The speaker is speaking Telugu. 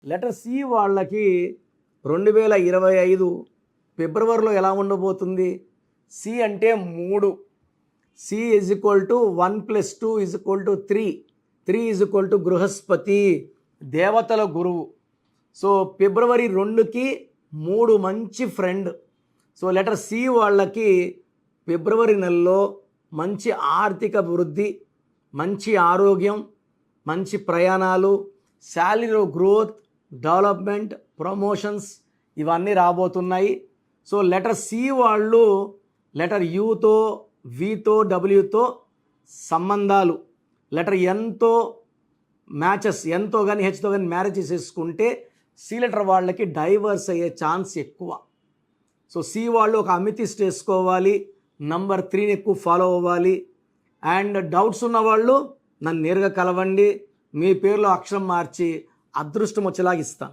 లెటర్ సి వాళ్ళకి 2025 ఫిబ్రవరిలో ఎలా ఉండబోతుంది? సి అంటే 3, C is equal to 1 + 2 is equal to 3, 3 is equal to Brihaspati, దేవతల గురువు. సో ఫిబ్రవరి 2కి 3 మంచి ఫ్రెండ్. సో లెటర్ సి వాళ్ళకి ఫిబ్రవరి నెలలో మంచి ఆర్థిక వృద్ధి, మంచి ఆరోగ్యం, మంచి ప్రయాణాలు, శాలరీలో గ్రోత్, డెవలప్మెంట్, ప్రమోషన్స్ ఇవన్నీ రాబోతున్నాయి. సో లెటర్ సి వాళ్ళు లెటర్ యుతో, వితో, డబ్ల్యూతో సంబంధాలు, లెటర్ ఎన్తో మ్యాచెస్, ఎన్తో కానీ హెచ్తో కానీ మ్యారేజ్ చేసుకుంటే సి లెటర్ వాళ్ళకి డైవర్స్ అయ్యే ఛాన్స్ ఎక్కువ. సో సి వాళ్ళు ఒక అమితిస్ట్ వేసుకోవాలి, నంబర్ 3ని ఎక్కువ ఫాలో అవ్వాలి. అండ్ డౌట్స్ ఉన్నవాళ్ళు నన్ను నేరుగా కలవండి, మీ పేరులో అక్షరం మార్చి అదృష్టం వచ్చేలాగా ఇస్తాను.